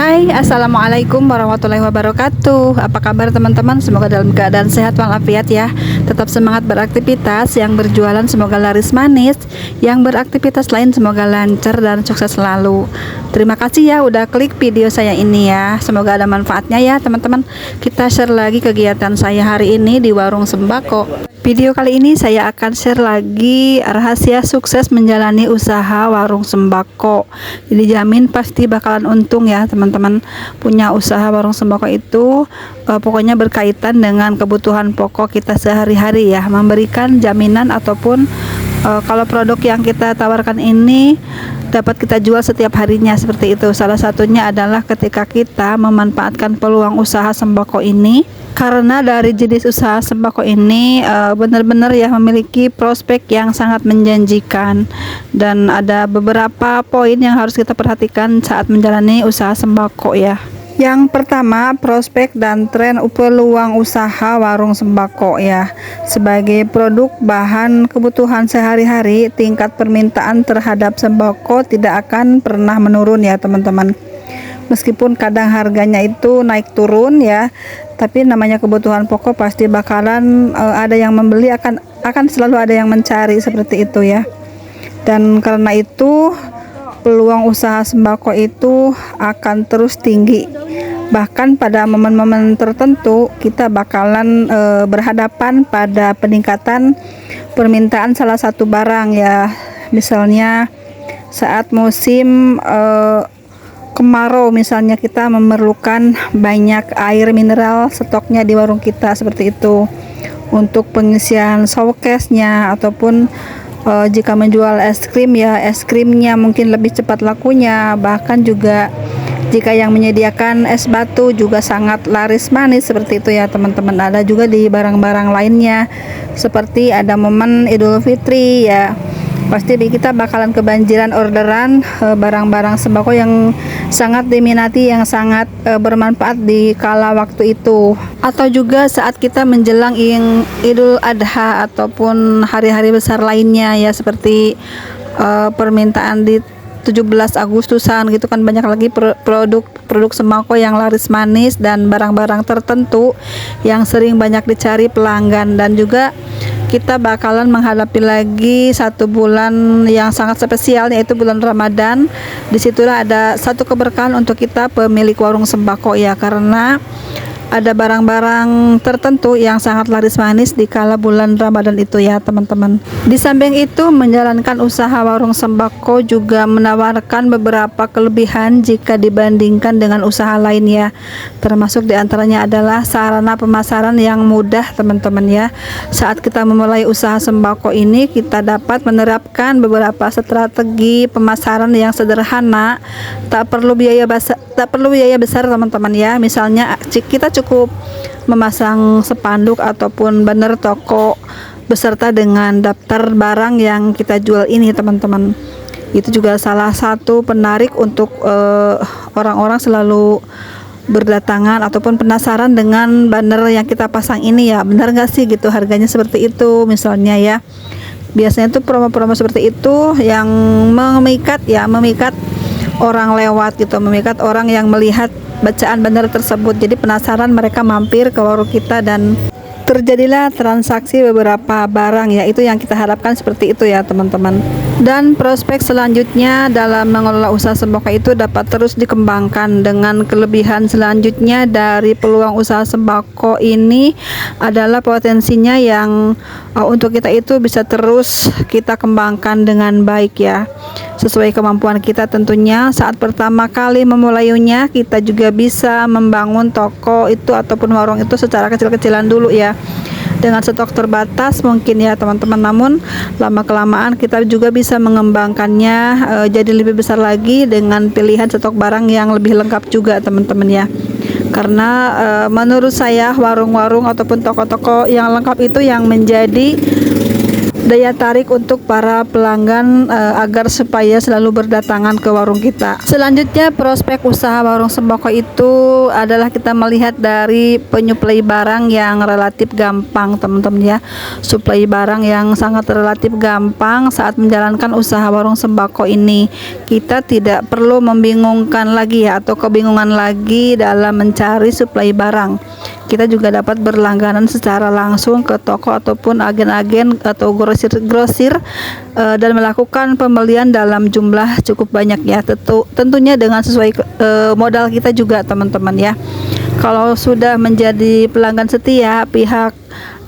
Hai, assalamualaikum warahmatullahi wabarakatuh. Apa kabar teman-teman? Semoga dalam keadaan sehat walafiat ya. Tetap semangat beraktivitas. Yang berjualan semoga laris manis. Yang beraktivitas lain semoga lancar dan sukses selalu. Terima kasih ya udah klik video saya ini ya. Semoga ada manfaatnya ya teman-teman. Kita share lagi kegiatan saya hari ini di warung sembako. Video kali ini saya akan share lagi rahasia sukses menjalani usaha warung sembako. Jadi jamin pasti bakalan untung ya teman-teman. Punya usaha warung sembako itu pokoknya berkaitan dengan kebutuhan pokok kita sehari-hari ya. Memberikan jaminan ataupun kalau produk yang kita tawarkan ini dapat kita jual setiap harinya seperti itu. Salah satunya adalah ketika kita memanfaatkan peluang usaha sembako ini. Karena dari jenis usaha sembako ini benar-benar ya memiliki prospek yang sangat menjanjikan, dan ada beberapa poin yang harus kita perhatikan saat menjalani usaha sembako ya. Yang pertama, prospek dan tren peluang usaha warung sembako ya. Sebagai produk bahan kebutuhan sehari-hari, tingkat permintaan terhadap sembako tidak akan pernah menurun ya teman-teman. Meskipun kadang harganya itu naik turun ya, tapi namanya kebutuhan pokok pasti bakalan ada yang membeli, akan selalu ada yang mencari seperti itu ya. Dan karena itu peluang usaha sembako itu akan terus tinggi. Bahkan pada momen-momen tertentu kita bakalan berhadapan pada peningkatan permintaan salah satu barang ya. Misalnya saat musim kemarau, misalnya kita memerlukan banyak air mineral stoknya di warung kita seperti itu, untuk pengisian showcase-nya ataupun jika menjual es krim ya, es krimnya mungkin lebih cepat lakunya. Bahkan juga jika yang menyediakan es batu juga sangat laris manis seperti itu ya teman-teman. Ada juga di barang-barang lainnya, seperti ada momen Idul Fitri ya, pasti kita bakalan kebanjiran orderan barang-barang sembako yang sangat diminati, yang sangat bermanfaat di kala waktu itu. Atau juga saat kita menjelang Idul Adha ataupun hari-hari besar lainnya ya, seperti permintaan di 17 Agustusan gitu kan, banyak lagi produk sembako yang laris manis dan barang-barang tertentu yang sering banyak dicari pelanggan. Dan juga kita bakalan menghadapi lagi satu bulan yang sangat spesial, yaitu bulan Ramadan. Disitulah ada satu keberkahan untuk kita pemilik warung sembako ya, karena ada barang-barang tertentu yang sangat laris manis di kala bulan Ramadan itu ya teman-teman. Di samping itu, menjalankan usaha warung sembako juga menawarkan beberapa kelebihan jika dibandingkan dengan usaha lain ya. Termasuk diantaranya adalah sarana pemasaran yang mudah teman-teman ya. Saat kita memulai usaha sembako ini, kita dapat menerapkan beberapa strategi pemasaran yang sederhana, tak perlu biaya besar teman-teman ya. Misalnya kita cukup memasang spanduk ataupun banner toko beserta dengan daftar barang yang kita jual ini teman-teman. Itu juga salah satu penarik untuk orang-orang selalu berdatangan ataupun penasaran dengan banner yang kita pasang ini ya. Benar gak sih gitu harganya seperti itu misalnya ya. Biasanya tuh promo-promo seperti itu yang memikat orang lewat gitu, memikat orang yang melihat bacaan banner tersebut. Jadi penasaran, mereka mampir ke warung kita dan terjadilah transaksi beberapa barang ya. Itu yang kita harapkan seperti itu ya teman-teman. Dan prospek selanjutnya dalam mengelola usaha sembako itu dapat terus dikembangkan. Dengan kelebihan selanjutnya dari peluang usaha sembako ini adalah potensinya yang untuk kita itu bisa terus kita kembangkan dengan baik ya, sesuai kemampuan kita tentunya. Saat pertama kali memulainya, kita juga bisa membangun toko itu ataupun warung itu secara kecil-kecilan dulu ya, dengan stok terbatas mungkin ya teman-teman. Namun lama kelamaan kita juga bisa mengembangkannya jadi lebih besar lagi dengan pilihan stok barang yang lebih lengkap juga teman-teman ya. Karena menurut saya warung-warung ataupun toko-toko yang lengkap itu yang menjadi daya tarik untuk para pelanggan agar supaya selalu berdatangan ke warung kita. Selanjutnya, prospek usaha warung sembako itu adalah kita melihat dari penyuplai barang yang relatif gampang, teman-teman ya. Suplai barang yang sangat relatif gampang saat menjalankan usaha warung sembako ini. Kita tidak perlu membingungkan lagi ya, atau kebingungan lagi dalam mencari suplai barang. Kita juga dapat berlangganan secara langsung ke toko ataupun agen-agen atau grosir dan melakukan pembelian dalam jumlah cukup banyak ya. Tentunya dengan sesuai modal kita juga, teman-teman ya. Kalau sudah menjadi pelanggan setia, pihak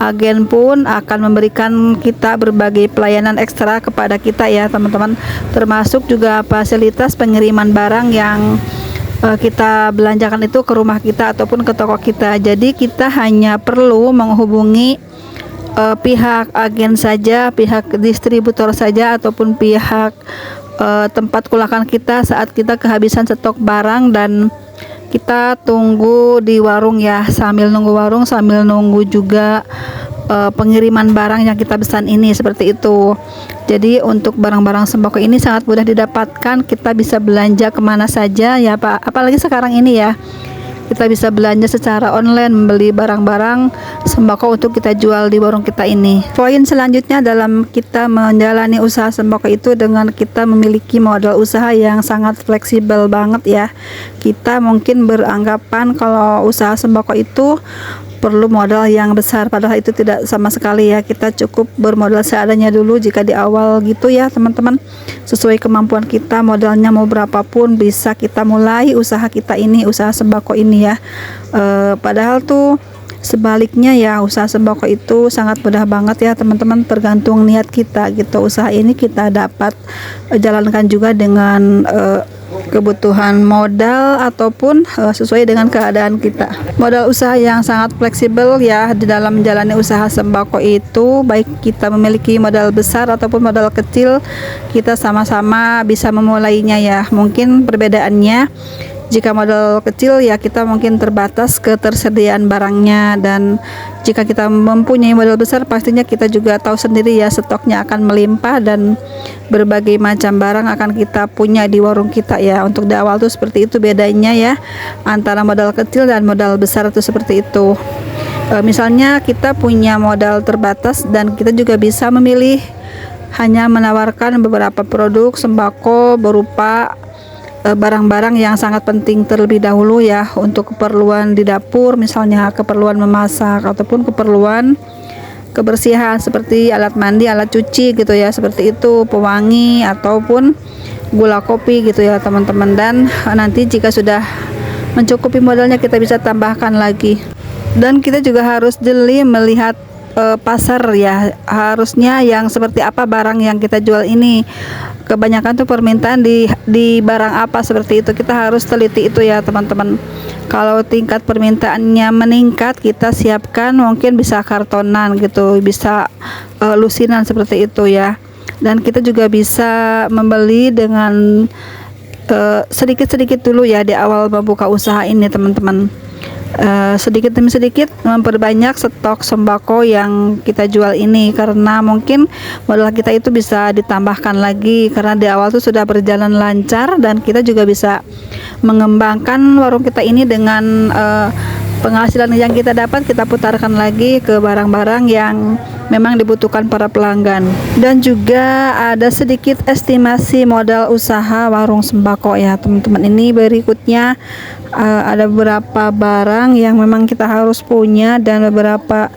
agen pun akan memberikan kita berbagai pelayanan ekstra kepada kita ya, teman-teman. Termasuk juga fasilitas pengiriman barang yang kita belanjakan itu ke rumah kita ataupun ke toko kita. Jadi kita hanya perlu menghubungi pihak agen saja, pihak distributor saja, ataupun pihak tempat kulakan kita saat kita kehabisan stok barang, dan kita tunggu di warung ya, sambil nunggu warung, sambil nunggu juga pengiriman barang yang kita pesan ini, seperti itu. Jadi untuk barang-barang sembako ini sangat mudah didapatkan. Kita bisa belanja kemana saja ya Pak, apalagi sekarang ini ya, kita bisa belanja secara online, membeli barang-barang sembako untuk kita jual di warung kita ini. Poin selanjutnya dalam kita menjalani usaha sembako itu dengan kita memiliki modal usaha yang sangat fleksibel banget ya. Kita mungkin beranggapan kalau usaha sembako itu perlu modal yang besar, padahal itu tidak sama sekali ya. Kita cukup bermodal seadanya dulu jika di awal gitu ya, teman-teman. Sesuai kemampuan kita, modalnya mau berapapun bisa kita mulai usaha kita ini, usaha sembako ini ya. Padahal tuh sebaliknya ya, usaha sembako itu sangat mudah banget ya, teman-teman. Tergantung niat kita gitu. Usaha ini kita dapat jalankan juga dengan kebutuhan modal ataupun sesuai dengan keadaan kita. Modal usaha yang sangat fleksibel ya di dalam menjalani usaha sembako itu, baik kita memiliki modal besar ataupun modal kecil, kita sama-sama bisa memulainya ya. Mungkin perbedaannya, jika modal kecil ya kita mungkin terbatas ketersediaan barangnya, dan jika kita mempunyai modal besar pastinya kita juga tahu sendiri ya, stoknya akan melimpah dan berbagai macam barang akan kita punya di warung kita ya. Untuk di awal tuh seperti itu bedanya ya, antara modal kecil dan modal besar itu seperti itu. Misalnya kita punya modal terbatas dan kita juga bisa memilih hanya menawarkan beberapa produk sembako berupa barang-barang yang sangat penting terlebih dahulu ya, untuk keperluan di dapur, misalnya keperluan memasak ataupun keperluan kebersihan seperti alat mandi, alat cuci gitu ya, seperti itu, pewangi ataupun gula kopi gitu ya, teman-teman. Dan nanti jika sudah mencukupi modalnya kita bisa tambahkan lagi. Dan kita juga harus jeli melihat pasar ya, harusnya yang seperti apa barang yang kita jual ini. Kebanyakan tuh permintaan di barang apa, seperti itu. Kita harus teliti itu ya, teman-teman. Kalau tingkat permintaannya meningkat, kita siapkan mungkin bisa kartonan gitu, bisa lusinan seperti itu ya. Dan kita juga bisa membeli dengan sedikit-sedikit dulu ya di awal membuka usaha ini, teman-teman. Sedikit demi sedikit memperbanyak stok sembako yang kita jual ini, karena mungkin modal kita itu bisa ditambahkan lagi karena di awal itu sudah berjalan lancar, dan kita juga bisa mengembangkan warung kita ini dengan penghasilan yang kita dapat, kita putarkan lagi ke barang-barang yang memang dibutuhkan para pelanggan. Dan juga ada sedikit estimasi modal usaha warung sembako ya, teman-teman. Ini berikutnya ada beberapa barang yang memang kita harus punya, dan beberapa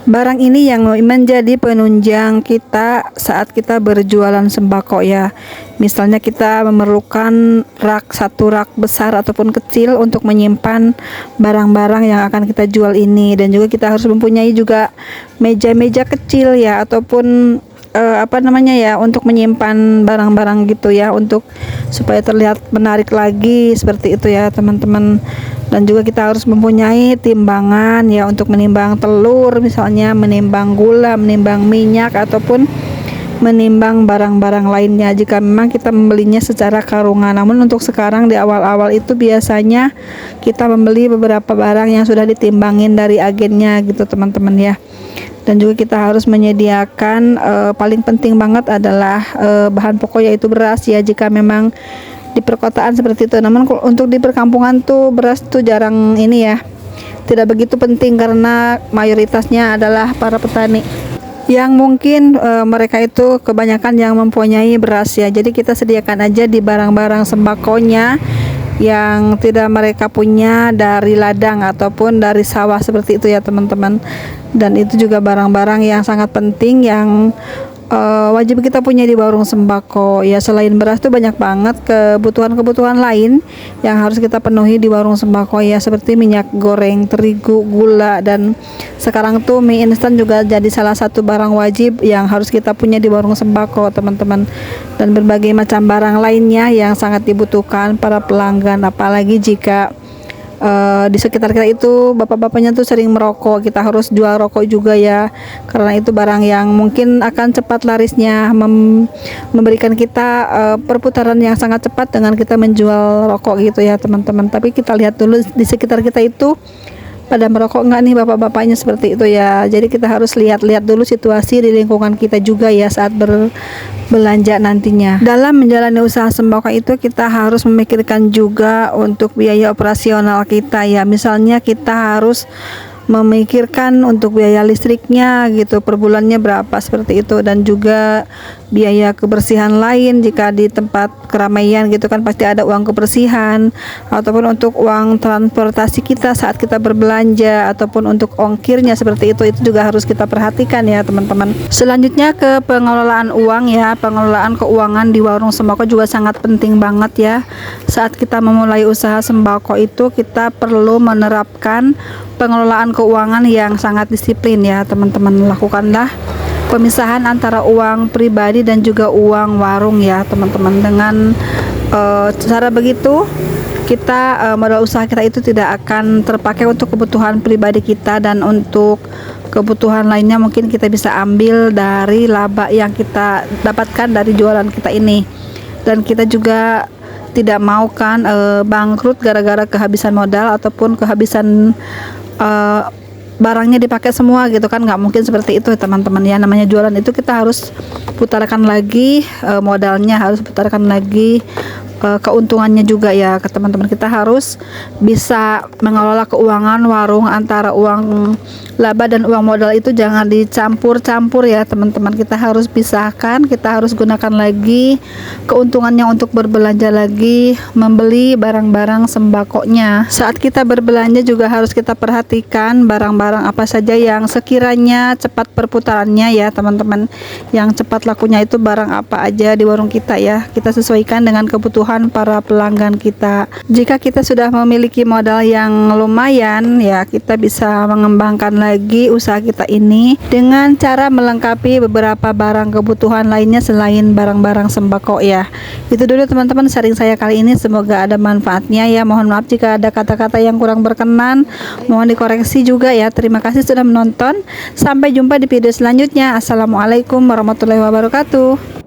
barang ini yang menjadi penunjang kita saat kita berjualan sembako ya. Misalnya kita memerlukan satu rak besar ataupun kecil untuk menyimpan barang-barang yang akan kita jual ini, dan juga kita harus mempunyai juga meja-meja kecil ya, ataupun untuk menyimpan barang-barang gitu ya, untuk supaya terlihat menarik lagi, seperti itu ya, teman-teman. Dan juga kita harus mempunyai timbangan ya, untuk menimbang telur, misalnya menimbang gula, menimbang minyak, ataupun menimbang barang-barang lainnya jika memang kita membelinya secara karungan. Namun untuk sekarang di awal-awal itu biasanya kita membeli beberapa barang yang sudah ditimbangin dari agennya gitu teman-teman ya. Dan juga kita harus menyediakan paling penting banget adalah bahan pokok yaitu beras ya, jika memang di perkotaan seperti itu. Namun untuk di perkampungan tuh beras tuh jarang ini ya, tidak begitu penting karena mayoritasnya adalah para petani yang mungkin mereka itu kebanyakan yang mempunyai beras ya. Jadi kita sediakan aja di barang-barang sembakonya yang tidak mereka punya dari ladang ataupun dari sawah seperti itu ya teman-teman. Dan itu juga barang-barang yang sangat penting yang wajib kita punya di warung sembako ya. Selain beras tuh banyak banget kebutuhan-kebutuhan lain yang harus kita penuhi di warung sembako ya, seperti minyak goreng, terigu, gula, dan sekarang tuh mie instan juga jadi salah satu barang wajib yang harus kita punya di warung sembako teman-teman. Dan berbagai macam barang lainnya yang sangat dibutuhkan para pelanggan, apalagi jika di sekitar kita itu bapak-bapaknya tuh sering merokok, kita harus jual rokok juga ya, karena itu barang yang mungkin akan cepat larisnya, memberikan kita perputaran yang sangat cepat dengan kita menjual rokok gitu ya teman-teman. Tapi kita lihat dulu di sekitar kita itu pada merokok enggak nih bapak-bapaknya seperti itu ya. Jadi kita harus lihat-lihat dulu situasi di lingkungan kita juga ya saat berbelanja nantinya. Dalam menjalani usaha sembako itu kita harus memikirkan juga untuk biaya operasional kita ya. Misalnya kita harus memikirkan untuk biaya listriknya gitu, per bulannya berapa seperti itu, dan juga biaya kebersihan lain jika di tempat keramaian gitu kan pasti ada uang kebersihan, ataupun untuk uang transportasi kita saat kita berbelanja, ataupun untuk ongkirnya seperti itu juga harus kita perhatikan ya teman-teman. Selanjutnya ke pengelolaan uang ya. Pengelolaan keuangan di warung sembako juga sangat penting banget ya. Saat kita memulai usaha sembako itu kita perlu menerapkan pengelolaan keuangan yang sangat disiplin ya teman-teman. Lakukanlah pemisahan antara uang pribadi dan juga uang warung ya teman-teman. Dengan cara begitu kita modal usaha kita itu tidak akan terpakai untuk kebutuhan pribadi kita, dan untuk kebutuhan lainnya mungkin kita bisa ambil dari laba yang kita dapatkan dari jualan kita ini. Dan kita juga tidak mau kan bangkrut gara-gara kehabisan modal ataupun kehabisan barangnya dipakai semua gitu kan, nggak mungkin seperti itu teman-teman ya. Namanya jualan itu kita harus putarkan lagi modalnya, harus putarkan lagi keuntungannya juga ya ke teman-teman. Kita harus bisa mengelola keuangan warung antara uang laba dan uang modal itu jangan dicampur-campur ya teman-teman. Kita harus pisahkan, kita harus gunakan lagi keuntungannya untuk berbelanja lagi, membeli barang-barang sembakonya. Saat kita berbelanja juga harus kita perhatikan barang-barang apa saja yang sekiranya cepat perputarannya ya teman-teman. Yang cepat lakunya itu barang apa aja di warung kita ya. Kita sesuaikan dengan kebutuhan para pelanggan kita. Jika kita sudah memiliki modal yang lumayan ya, kita bisa mengembangkan lagi usaha kita ini dengan cara melengkapi beberapa barang kebutuhan lainnya selain barang-barang sembako ya. Itu dulu teman-teman sharing saya kali ini, semoga ada manfaatnya ya. Mohon maaf jika ada kata-kata yang kurang berkenan, mohon dikoreksi juga ya. Terima kasih sudah menonton, sampai jumpa di video selanjutnya. Assalamualaikum warahmatullahi wabarakatuh.